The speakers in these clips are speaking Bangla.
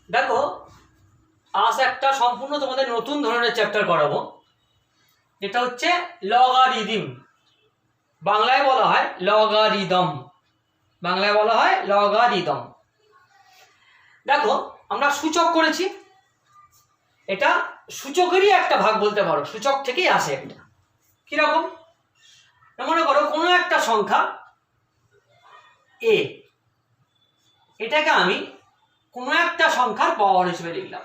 দেখো, আজ একটা সম্পূর্ণ তোমাদের নতুন ধরনের চ্যাপ্টার করাবো, যেটা হচ্ছে লগারিদম। বাংলায় বলা হয় লগারিদম। বাংলায় বলা হয় লগারিদম। দেখো, আমরা সূচক করেছি, এটা সূচকেরই একটা ভাগ বলতে পারো, সূচক থেকেই আসে একটা। কিরকম? মনে করো কোনো একটা সংখ্যা এ, এটাকে আমি কোনো একটা সংখ্যার পাওয়ার হিসেবে লিখলাম,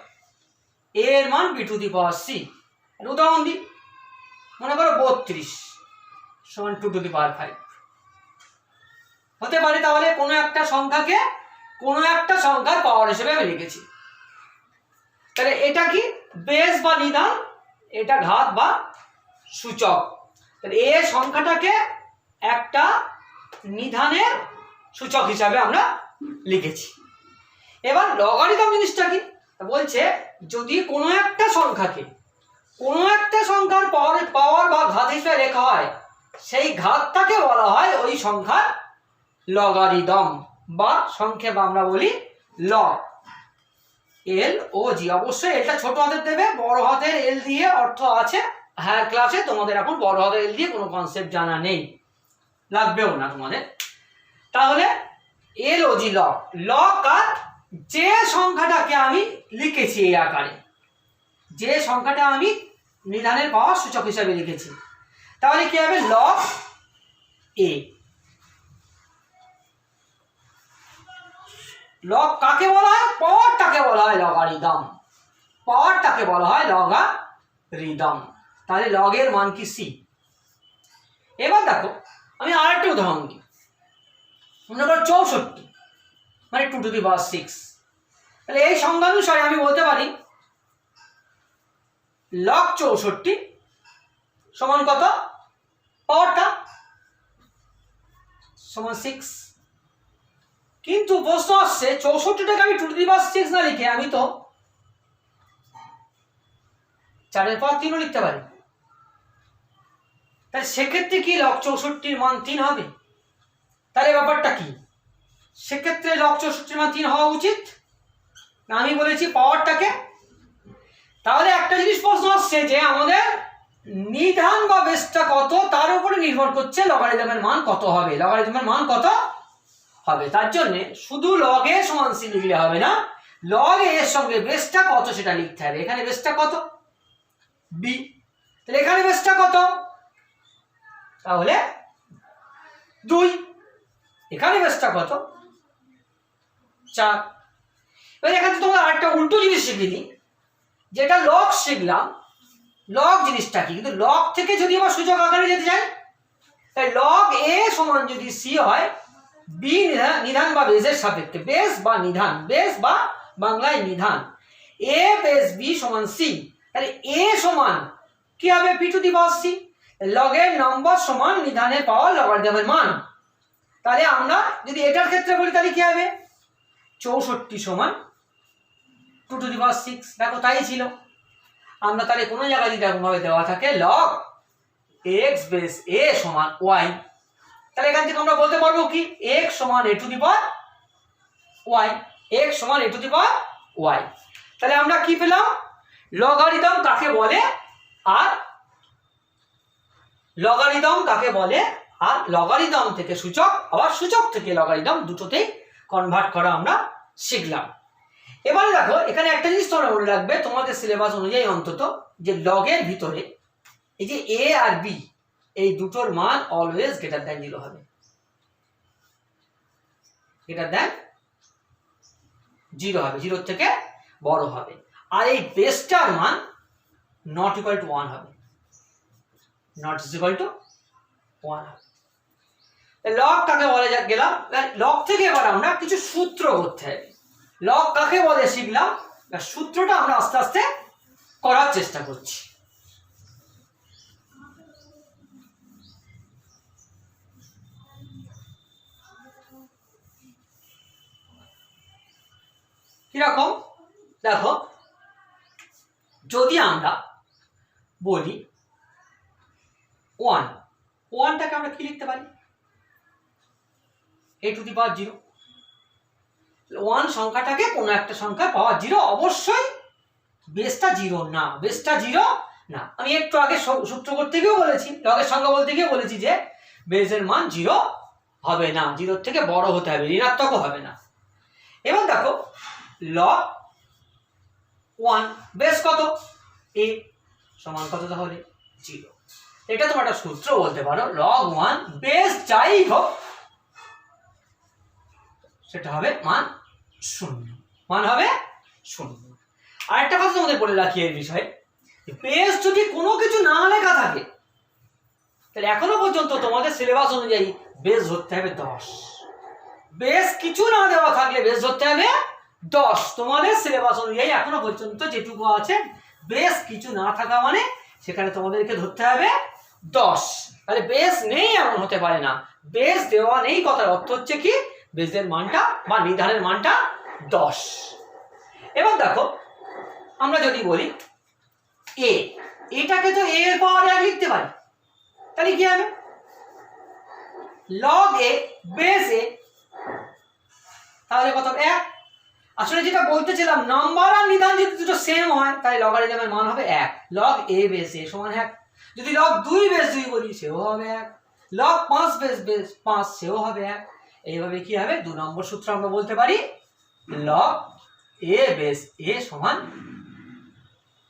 এ এর মান B to the power C. উদাহরণ দিই, মনে করো 32 সমান 2 টু দি পাওয়ার 5 হতে পারে। তাহলে কোনো একটা সংখ্যাকে কোনো একটা সংখ্যার পাওয়ার হিসেবে আমি লিখেছি। তাহলে এটা কি বেস বা নিধান, এটা ঘাত বা সূচক। তাহলে এ সংখ্যাটাকে একটা নিধানের সূচক হিসাবে আমরা লিখেছি। এবার লগারিদম জিনিসটা কি বলছে, যদি কোনো একটা সংখ্যাকে কোনো একটা সংখ্যার পাওয়ার বা ঘাত হিসেবে লেখা হয়, সেই ঘাতটাকে বলা হয় ওই সংখ্যার লগারিদম, বা সংক্ষেপে আমরা বলি লগ। এল ও জি, অবশ্যই এটা ছোট হাতের দেবে, বড় হাতের এল দিয়ে অর্থ আছে হায়ার ক্লাসে। তোমাদের এখন বড় হাতের এল দিয়ে কোনো কনসেপ্ট জানা নেই, লাগবেও না তোমাদের। তাহলে এল ও জি লগ, লগ আর যে সংখ্যাটাকে আমি লিখেছি এই আকারে, যে সংখ্যাটা আমি নিধানের পাওয়ার সূচক হিসাবে লিখেছি, তাহলে কি হবে লগ এ। লগ কাকে বলা হয়? পাওয়ারটাকে বলা হয় লগারিদম। পাওয়ারটাকে বলা হয় লগারিদম। তাহলে লগের মান কি সি। এবার দেখো, আমি আরেকটা উদাহরণ দিই। মনে করো 64 মানে 2 টু দি পাওয়ার 6। তাহলে এই সংজ্ঞানুসারে আমি বলতে পারি লগ 64 সমান কত? পাওয়ারটা সমান 6। কিন্তু প্রশ্ন আসছে 64টাকে আমি 2 টু দি পাওয়ার 6 না লিখে আমি তো 4 এর পাওয়ার 3ও লিখতে পারি। তাহলে সেক্ষেত্রে কি লগ 64-র মান 3 হবে? তাহলে ব্যাপারটা কি? সেক্ষেত্রে লগ 64-র মান 3 হওয়া উচিত না, আমি বলেছি পাওয়ারটাকে। তাহলে একটা জিনিস প্রশ্ন আসছে যে আমাদের নিধান বা বেসটা কত, তার উপরে নির্ভর করছে লগারিদমের মান কত হবে। লগারিদমের মান কত হবে, তার জন্য শুধু লগ এ সমান সি লিখলে হবে না, লগ এর সঙ্গে বেসটা কত সেটা লিখতে হবে। এখানে বেসটা কত? বি। তাহলে এখানে বেসটা কত? তাহলে 2। এখানে বেসটা কত? 4। এবার এখানে তোমরা আরেকটা উল্টো জিনিস শিখে দিই, যেটা লগ শিখলাম, লগ জিনিসটা কি, কিন্তু লগ থেকে যদি আবার সূচক আকারে যেতে চাই, তাই লগ এ সমান যদি সি হয়, বি নিধান বা বেসের সাপেক্ষে, বেস বা নিধান, বেস বা বাংলায় নিধান, এ বেস বি সমান সি। তাহলে এ সমান কি হবে? P to the power c. লগের নম্বর সমান নিধানের পাওয়ার লগারিদমের মান। তাহলে আমরা যদি এটার ক্ষেত্রে বলি, তাহলে কি হবে? 64 সমান 2 টু দি পাওয়ার 6। দেখো, তাই ছিল। আমরা তাহলে কোনো জায়গায় যদি এরকমভাবে দেওয়া থাকে লগ এক্স বেস এ সমান ওয়াই, তাহলে এখান থেকে আমরা বলতে পারবো কি এক্স সমান a to the power y, x সমান a to the power Y. তাহলে আমরা কি পেলাম? লগারিদম কাকে বলে আর লগারিদম কাকে বলে, আর লগারিদম থেকে সূচক, আবার সূচক থেকে লগারিদম, দুটোতেই কনভার্ট করা আমরা শিখলাম। এবারে দেখো, এখানে একটা জিনিস তোমরা মনে রাখবে তোমাদের সিলেবাস অনুযায়ী অন্তত, যে লগের ভিতরে এই যে এ আর বি, এই দুটোর মান অলওয়েজ গ্রেটার দ্যান 0 হবে, গ্রেটার দ্যান 0 হবে, 0 থেকে বড় হবে। আর এই বেসটার মান নট ইকুয়াল টু 1 হবে, নট ইকুয়াল টু 1 হবে। লগ কাকে বলে গেলাম, লগ থেকে এবার আমরা কিছু সূত্র করতে হবে। লগ কাকে বলে শিখলাম, সূত্রটা আমরা আস্তে আস্তে করার চেষ্টা করছি। কিরকম? দেখো, যদি আমরা বলি 1, 1টাকে আমরা কি লিখতে পারি? A to the power 0। One সংখ্যাটাকে কোনো একটা সংখ্যা পাওয়ার জিরো, অবশ্যই বেসটা জিরো না, বেসটা জিরো না। আমি একটু আগে সূত্র করতে গিয়েও বলেছি, লগের সংখ্যা বলতে গিয়ে বলেছি যে বেসের মান জিরো হবে না, জিরোর থেকে বড় হতে হবে, ঋণাত্মকও হবে না। এবার দেখো লগ ওয়ান বেস কত, এ সমান কত তাহলে জিরো। এটা তোমার একটা সূত্র বলতে পারো, লগ ওয়ান বেস যাই হোক সেটা হবে মান শূন্য, মান হবে শূন্য। আরেকটা কথা তোমাদের বলে রাখি এর বিষয়ে, বেস যদি কোনো কিছু না লেখা থাকে তাহলে এখনো পর্যন্ত তোমাদের সিলেবাস অনুযায়ী বেস ধরতে হবে 10। বেস কিছু না দেওয়া থাকলে বেস ধরতে হবে 10। তোমাদের সিলেবাস অনুযায়ী এখনো পর্যন্ত যেটুকু আছে, বেস কিছু না থাকা মানে সেখানে তোমাদেরকে ধরতে হবে 10। তাহলে বেস নেই এমন হতে পারে না, বেস দেওয়া নেই কথার অর্থ হচ্ছে কি বেসের মানটা বা নির্ধারণের মানটা 10। এবার দেখো আমরা যদি বলি এ, এটাকে তো এ এর পাওয়ার 1 লিখতে পারি, তাহলে কি হবে লগ এ বেস এ, তাহলে কত 1। আসলে যেটা বলতেছিলাম নাম্বার আর নিধান যদি দুটো সেম হয় তাহলে লগারিদমের মান হবে 1। লগ এ বেস এ সমান 1। যদি লগ 2 বেস 2 বলি সেও হবে 1। লগ 5 বেস 5 সেও হবে 1। এইভাবে কি হবে 2 নম্বর সূত্র আমরা বলতে পারি লগ এ বেস এ সমান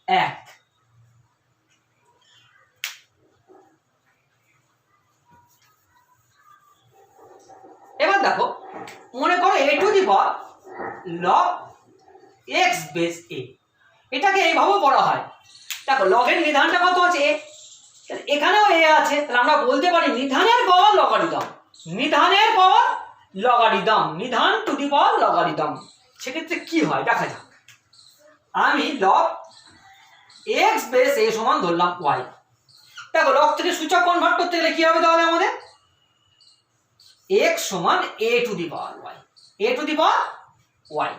1। এবার দেখো মনে করো a to the power log x base a, এটাকে এইভাবে পড়া হয়। দেখো লগের নিধানটা কত আছে এ, এখানেও এ আছে, তাহলে আমরা বলতে পারি নিধানের পাওয়ার লগারিদম, নিধানের পাওয়ার লগারিদম, নিধান টু দি পাওয়ার লগারিদম। সেক্ষেত্রে কি হয় দেখা যাক। আমি লগ এক্স বেস এ সমান ধরলাম ওয়াই। দেখো লগ থেকে সূচক কনভার্ট করতে গেলে কি হবে তাহলে আমাদের x সমান a to the power y, a to the power y।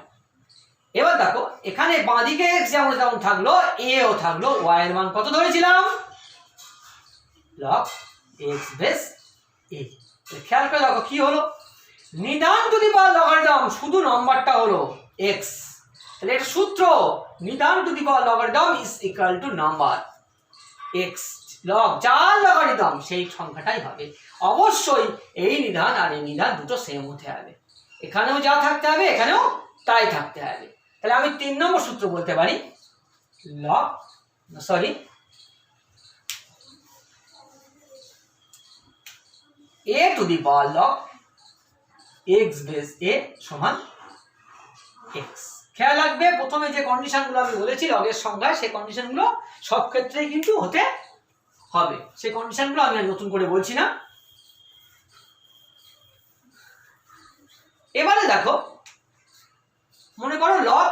এবার দেখো এখানে বাঁদিকে x যেমন যেমন থাকলো a ও থাকলো, y এর মান কত ধরেছিলাম log x বেস a। খেয়াল করে দেখো কি হলো, নিধান টু দি পাওয়ার লগারিদম শুধু নাম্বারটা হলো x, তাহলে এটা সূত্র নিধান to the power logarithm is equal to number x, log যার লগারিদম সেই সংখ্যাটাই হবে। অবশ্যই এই নিধান আর এই নিধান দুটো সেম হতে হবে, এখানেও যা থাকতে হবে এখানেও তাই থাকতে হবে। তাহলে আমি 3 নম্বর সূত্র বলতে পারি log a to the power log x base a সমান x। খেয়াল রাখবে প্রথমে যে কন্ডিশনগুলো আমি বলেছি লগের সংখ্যায়, সেই কন্ডিশনগুলো সব ক্ষেত্রেই কিন্তু হতে হবে, সেই কন্ডিশনগুলো আমি আর নতুন করে বলছি না। এবারে দেখো মনে করো লগ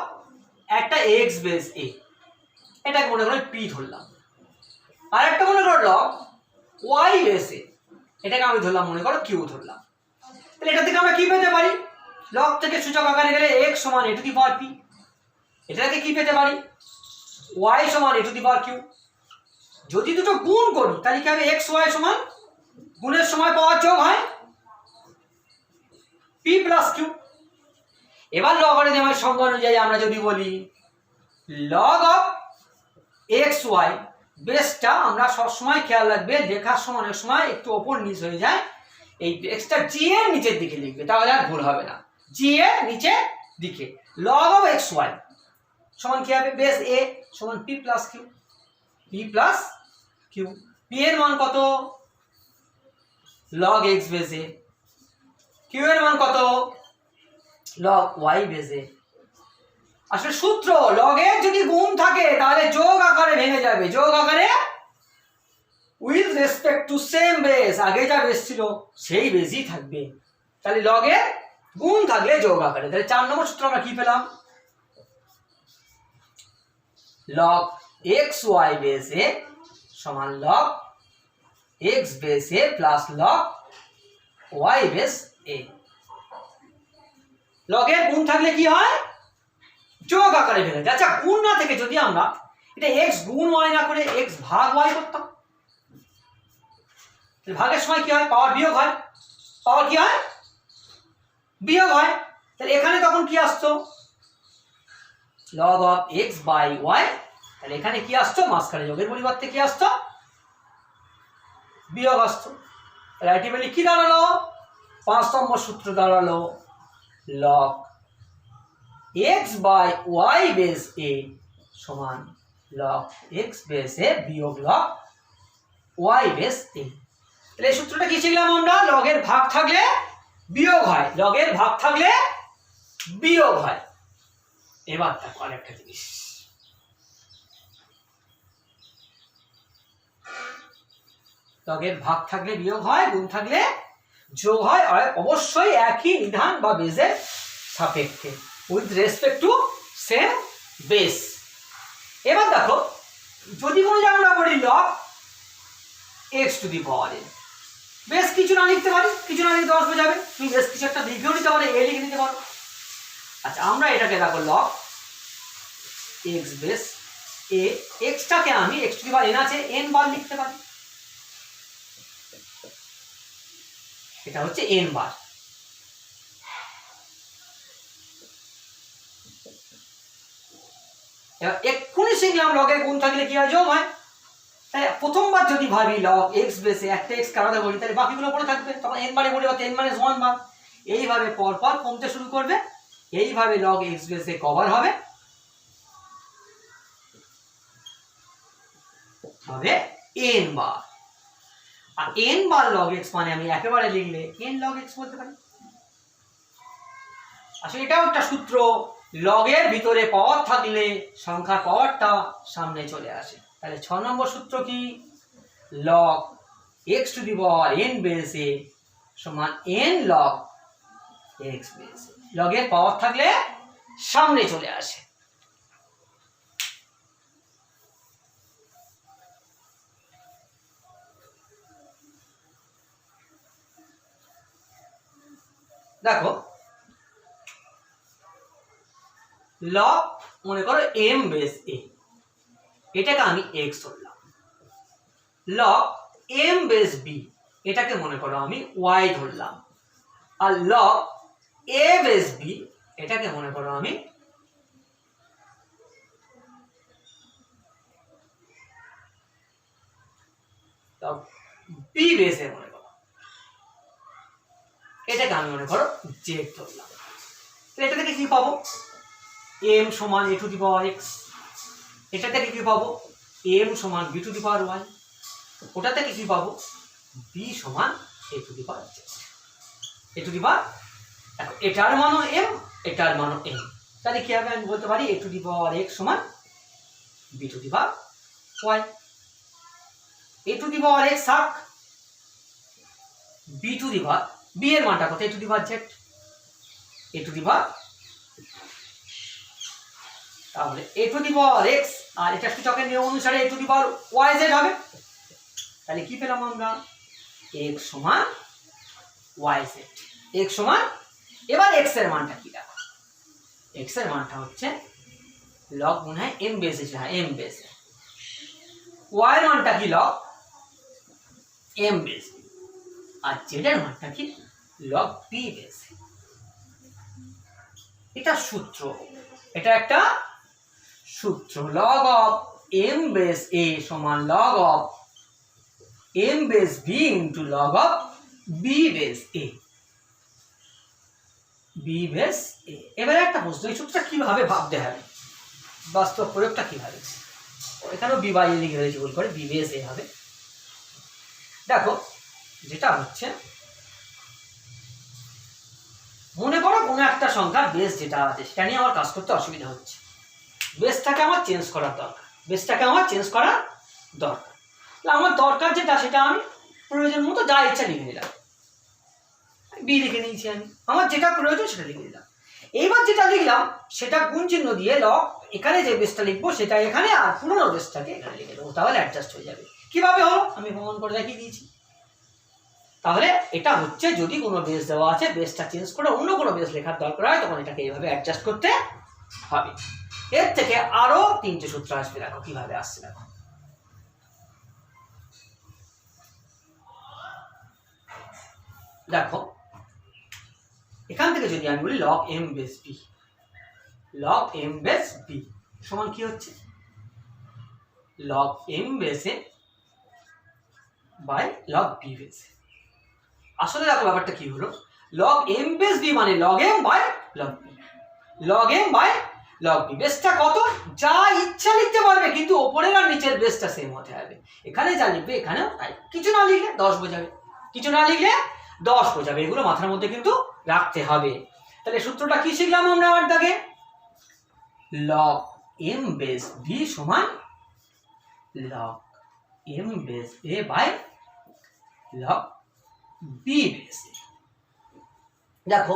একটা x বেস a, এটাকে মনে করো p ধরলাম, আর একটা মনে করো লগ y বেস a, এটাকে আমি ধরলাম মনে করো q ধরলাম। তাহলে এটা থেকে আমরা কি পেতে পারি, লগ থেকে সূচক আকারে গেলে x সমান a to the power p, এটাকে কি পেতে পারি y সমান a to the power q। যদি দুটো গুণ করি তাহলে কি হবে x y সমান গুণের সময় পাওয়ার যোগ হয় p প্লাস q। এবার লগারিদমের সংজ্ঞা অনুযায়ী আমরা যদি বলি লগ অফ এক্স ওয়াই, বেসটা আমরা সবসময় খেয়াল রাখবে লেখার সময় অনেক সময় একটু ওপর নিচ হয়ে যায়, এই এক্সটা জি এর নিচের দিকে লিখবে তাহলে আর ভুল হবে না, জি এর নিচের দিকে। লগ অফ এক্স ওয়াই সমান কি হবে বেস এ সমান P plus Q, P plus Q. P এর মান কত log x base A, Q এর মান কত লগ ওয়াই বেস এ। আসলে সূত্র লগের যদি গুণ থাকে তাহলে যোগ আকারে ভেঙে যাবে, যোগ আকারে with respect to same base, আগে যা বেস ছিল সেই বেসই থাকবে। তাহলে লগের গুণ থাকলে যোগ আকারে। তাহলে 4 নম্বর সূত্র আমরা কি পেলাম লগ এক্স ওয়াই বেস এ সমান log x base A plus log Y base a. লগের গুণ থাকলে কি হয় যোগ আকারে ভেঙে যায়। আচ্ছা গুণ না থেকে যদি আমরা এটা x গুণ y না করে x ভাগ y করতাম, ভাগের সময় কি হয় পাওয়ার বিয়োগ হয়, পাওয়ার কি হয় বিয়োগ হয়। তাহলে এখানে তখন কি আসতো, log of X by Y. তাহলে এখানে কি আসতো, মাঝখানে যোগের পরিবর্তে কি আসতো, বিয়োগ আসতো। তাহলে আলটিমেটলি কি দাঁড়ালো, 5 নম্বর সূত্র দাঁড়ালো log x by y base এ সমান লগ এক্স বেস এ বিয়োগ লগ ওয়াই বেস এ। তাহলে এই সূত্রটা কি শিখলাম আমরা, লগের ভাগ থাকলে বিয়োগ হয়, লগের ভাগ থাকলে বিয়োগ হয়। এবার দেখো আরেকটা জিনিস, লগের ভাগ থাকলে বিয়োগ হয়, গুণ থাকলে যোগ হয়, আর অবশ্যই একই নিধান বা বেসের সাপেক্ষে, with respect to same base. এবার দেখো যদি কোনো জায়গায় আমরা বলি log x to the power N, বেশ কিছু না লিখতে পারি, কিছু না লিখে 10 বোঝাবে, তুমি বেশ কিছু একটা লিখেও নিতে পারো, এ লিখে নিতে পারো। আচ্ছা আমরা এটাকে দেখো লগ এক্স বেস এ, এক্সটাকে আমি x to the power N আছে এন বার লিখতে পারি, এটা হচ্ছে এন বার। এবার এক্ষুনি শিখলাম লগের গুণ থাকলে কি হয়, যোগ হয়। তাই প্রথমবার যদি ভাবি লগ এক্স বেসে একটা এক্স কারাদা বলি, তাহলে বাকিগুলো পড়ে থাকবে, তখন এন বারে পরিবর্তে এন মাইনাস 1 বার, এইভাবে পরপর কমতে শুরু করবে, এইভাবে লগ এক্স বেসে কভার হবে হবে এন বার। আর এন বার লগ এক্স মানে আমি একেবারে লিখলে এন লগ এক্স বলতে পারি। আসলে এটাও একটা সূত্র, লগের ভিতরে পাওয়ার থাকলে সংখ্যার পাওয়ারটা সামনে চলে আসে। তাহলে 6 নম্বর সূত্র কি, log x to the power n base এ সমান n log x base a, লগের পাওয়ার থাকলে সামনে চলে আসে। দেখো লগ মনে করো এম বেস এ, এটাকে আমি এক্স ধরলাম, লগ এম বেস বি এটাকে মনে করো আমি ওয়াই ধরলাম, আর লগ এ বেস বি এটাকে মনে করো আমি বি বেস এ মনে করো, এটাকে আমি মনে করো জেড ধরলাম। এটা থেকে কি পাবো, এম সমান a to the power x, এটা থেকে কি পাবো এম সমান b to the power y, ওটা থেকে কি পাবো বি সমান a to the power z, a to the power. দেখো এটার মানও এম, এটার মানও এম, তাহলে কি হবে, আমি বলতে পারি a to the power x সমান b to the power y. A to the power x থাক, b to the power, b এর মানটা কত, a to the power z, a to the power, তাহলে a to the power x আর এটা সূচকের নিয়ম অনুসারে a to the power y z হবে। তাহলে কি পেলাম আমরা, এক্স সমান ওয়াই জেড, এক্স সমান, এবার এক্স এর মানটা কি দেখো, এক্স এর মানটা হচ্ছে লগ মনে হয় এম বেসে, হ্যাঁ এম বেসে, ওয়াই এর মানটা কি লগ এম বেসে, আর জেড এর মানটা কি লগ পি বেসে। এটা সূত্র, এটা একটা সূত্র, লগ অফ এম বেস এ সমান log of m base b into log of b base a, b base a. এবারে একটা প্রশ্ন, এই সূত্রটা কিভাবে ভাবতে হবে, বাস্তব প্রয়োগটা কিভাবে, এখানেও বি বাই লিখে রয়েছে ভুল করে, বি বেস এ হবে। দেখো যেটা হচ্ছে, মনে করো কোনো একটা সংখ্যার বেস যেটা আছে সেটা নিয়ে আমার কাজ করতে অসুবিধা হচ্ছে, বেসটাকে আমার চেঞ্জ করার দরকার, বেসটাকে আমার চেঞ্জ করার দরকার, আমার দরকার যেটা সেটা আমি প্রয়োজন মতো যা ইচ্ছা লিখে নিলাম, বি লিখে নিয়েছি আমি, আমার যেটা প্রয়োজন সেটা লিখে দিলাম। এইবার যেটা লিখলাম সেটা গুণ চিহ্ন দিয়ে লগ এখানে যে বেসটা লিখবো সেটা এখানে, আর পুরোনো বেসটাকে এখানে লিখে দেবো, তাহলে অ্যাডজাস্ট হয়ে যাবে। কিভাবে হলো আমি প্রমাণ করে দেখিয়ে দিয়েছি। তাহলে এটা হচ্ছে যদি কোনো বেস দেওয়া আছে, বেসটা চেঞ্জ করে অন্য কোনো বেস লেখার দরকার হয়, তখন এটাকে এইভাবে অ্যাডজাস্ট করতে হবে। এর থেকে আরো 3টে সূত্র আসবে, দেখো কিভাবে আসছে। দেখো দেখো এখান থেকে যদি আমি বলি log M base B, log M base B সমান কি হচ্ছে লগ এম বেসে বাই লগ বি বেসে। আসলে দেখো ব্যাপারটা কি হলো, লগ এম বেস বি মানে log M by log B, log M by log B. বেসটা কত যা ইচ্ছা লিখতে পারবে, কিন্তু ওপরের আর নিচের বেসটা সেম হতে হবে। এখানে যা লিখবে এখানেও তাই, কিছু না লিখলে 10 বোঝাবে, কিছু না লিখলে 10 বোঝাবে, এগুলো মাথার মধ্যে কিন্তু রাখতে হবে। তাহলে সূত্রটা কি শিখলাম আমরা আমার দাগে, লগ এম বেস বি সমান log M base a by log B base a. দেখো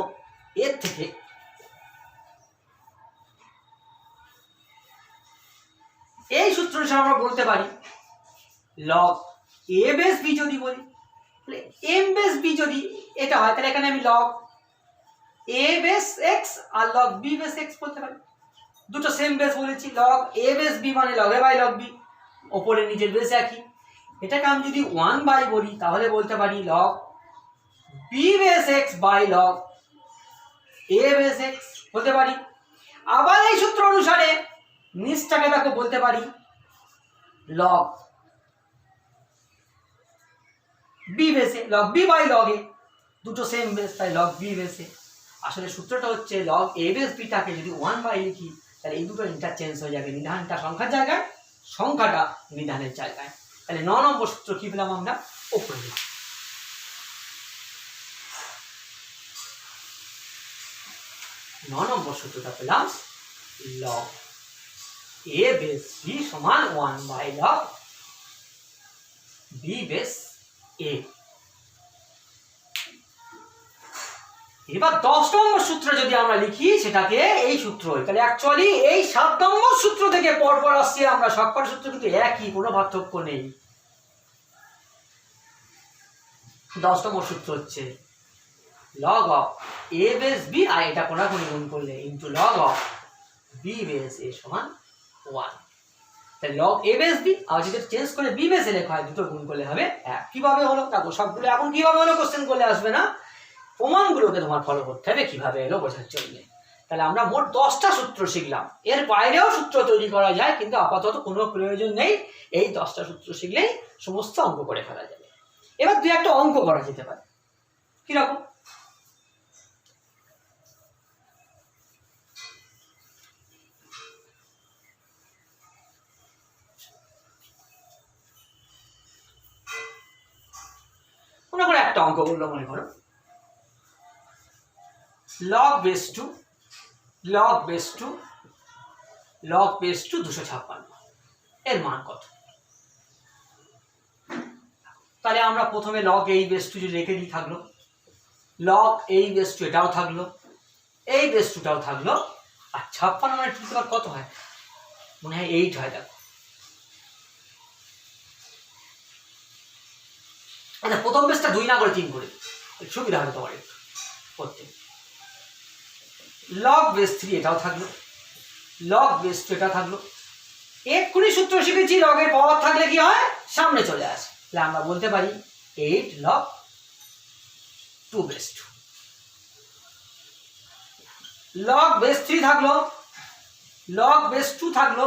এর থেকে এই সূত্র হিসেবে আমরা বলতে পারি লগ এ বেস বি যদি বলি, তাহলে এম বেস বি যদি এটা হয়, তাহলে এখানে আমি লগ এ বেস এক্স আর লগ বি বেস এক্স বলতে পারি। দুটো সেম বেস বলেছি, লগ এ বেস বি মানে log A by log B, ওপরে নিচের বেস একই। এটাকে আমি যদি 1 বাই বলি তাহলে বলতে পারি log B base X by log A base X বলতে পারি। আবার এই সূত্র অনুসারে নিচটাকে দেখো বলতে পারি লগ বি বেসে লগ বি বাই লগ এ, দুটো সেম বেস তাই লগ বি বেসে। আসলে সূত্রটা হচ্ছে লগ এ বেস বিটাকে যদি 1 বাই লিখি তাহলে এই দুটো ইন্টারচেঞ্জ হয়ে যাবে, নিধানটা সংখ্যার জায়গায়, সংখ্যাটা নিধানের জায়গায়। তাহলে 9 নম্বর সূত্র কি পেলাম আমরা, ওপরে দিলাম। 9 নম্বর সূত্রটা পেলাম লগ এ বেস বি সমান 1 বাই লগ বি বেস এ। এবার 10 নম্বর সূত্র যদি আমরা লিখি সেটাকে এই সূত্র, তাহলে অ্যাকচুয়ালি এই 7 নম্বর সূত্র থেকে পরপর আসছে আমরা, সবকটা সূত্র কিন্তু একই, কোনো পার্থক্য নেই। 10 নম্বর সূত্র হচ্ছে log of a base b, আর এটা কোনাকুনি গুণ করলে into log of b base এ সমান 1। তাহলে লগ এ বেস বি, আর যদি চেঞ্জ করে বি বেসে লেখা হয় দুটো গুণ করলে হবে 1। কিভাবে হলো দেখো, সবগুলো এখন কিভাবে হলো কোশ্চেন করলে আসবে না, প্রমাণগুলোকে তোমার ফলো করতে হবে কিভাবে এলো বোঝার জন্য। তাহলে আমরা মোট 10টা সূত্র শিখলাম, এর বাইরেও সূত্র তৈরি করা যায়, কিন্তু আপাতত কোনো প্রয়োজন নেই, এই 10টা সূত্র শিখলেই সমস্ত অঙ্ক করে ফেলা যাবে। এবার 2-1টা অঙ্ক করা যেতে পারে, কিরকম, মনে করো একটা অঙ্ক বললো, মনে করো log base two log base two log base two 256 এর মান কত। তাহলে আমরা প্রথমে লগ এই বেস টু যদি রেখে দিই থাকলো, লগ এই বেস টু এটাও থাকলো, এই বেস টুটাও থাকলো, আর 56 মানে টু পাওয়ার কত হয়, মনে হয় 8 হয়। দেখো আচ্ছা, প্রথম বেসটা 2 না করে 3 করে সুবিধা হবে তোমার একটু করতে। লগ বেস 3 এটাও থাকলো, লগ বেস 2 এটা থাকলো। এক্ষুনি সূত্র শিখেছি লগের পাওয়ার থাকলে কি হয়, সামনে চলে আসে। তাহলে আমরা বলতে পারি 8 লগ 2 বেস 2। লগ বেস 3 থাকলো, লগ বেস 2 থাকলো,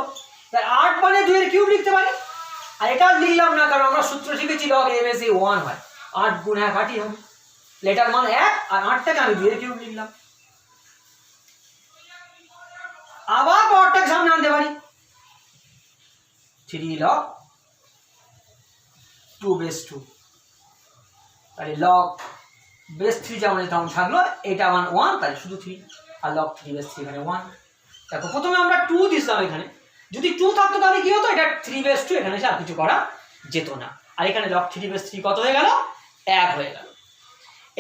তাই 8 মানে 2 এর কিউব লিখতে পারি। আর এটা লিখলাম না, কারণ আমরা সূত্র শিখেছি লগ এ বেস এ 1 হয়, 8 গুণ 1 8ই হবে, লেটার মান 1, আর 8টাকে আমি 2 এর কিউব লিখলাম। আবার পাওয়ারটাকে সামনে আনতে পারি, 3 লগ 2 বেস 2। তাহলে লগ বেস 3 যেমন তেমন থাকলো, এটা মান 1, তাহলে শুধু 3, আর লগ 3 বেস 3 এখানে 1। দেখো প্রথমে আমরা 2 দিছিলাম, এখানে যদি 2 থাকতো তাহলে কি হতো, এটা 3 বেস 2, এখানে এসে আর কিছু করা যেত না। আর এখানে লগ 3 বেস 3 কত হয়ে গেল, 1 হয়ে গেল।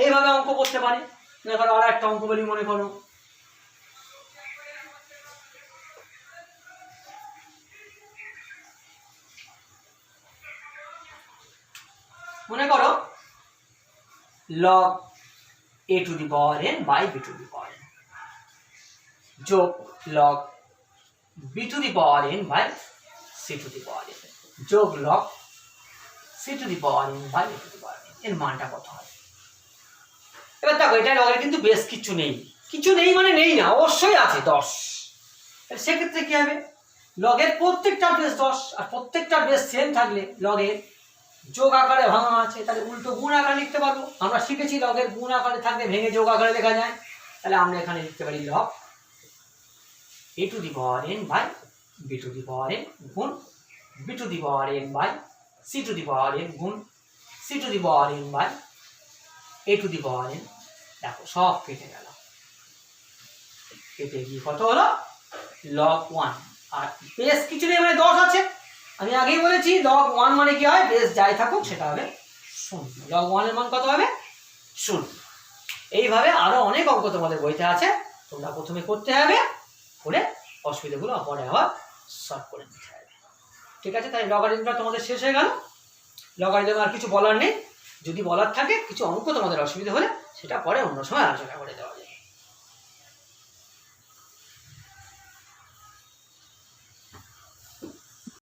এইভাবে অঙ্ক করতে পারে। এবার আর একটা অঙ্ক বলি, মনে করো log a to the power n by b to the power n যোগ log b to the power n by c to the power n যোগ log c to the power n by a to the power n এর মানটা কত হয়। এবার দেখো এটা লগের কিন্তু বেশ কিছু নেই, কিছু নেই মানে নেই না, অবশ্যই আছে 10। সেক্ষেত্রে কি হবে, লগের প্রত্যেকটা বেস 10, আর প্রত্যেকটা বেস সেম থাকলে লগের যোগ আকারে ভাঙা আছে, তাহলে উল্টো গুণ আকারে লিখতে পারবো। আমরা শিখেছি লগের গুণ আকারে থাকলে ভেঙে যোগ আকারে লেখা যায়, তাহলে আমরা এখানে লিখতে পারি log a to the power n by b to the power n গুণ b to the power n by c to the power n গুণ c to the power n by a to the power n। দেখো সব কেটে গেল, কেটে গিয়ে কত হলো লগ 1। আর বেস কিছু নেই মানে 10 আছে, আমি আগেই বলেছি লগ 1 মানে কি হয়, বেস যাই থাকুক সেটা হবে 0। লগ 1 এর মান কত হবে 0। এইভাবে আরো অনেক অঙ্ক তোমাদের বইতে আছে, তোমরা প্রথমে করতে হবে, করে অসুবিধাগুলো পরে আবার সলভ করে নিতে হবে। ঠিক আছে, তাই লগারিদমটা তোমাদের শেষ হয়ে গেল। লগারিদম আর কিছু বলার নেই, যদি বলার থাকে কিছু অঙ্ক তোমাদের অসুবিধা হলে সেটা পরে অন্য সময় আলোচনা করে দেওয়া যাবে।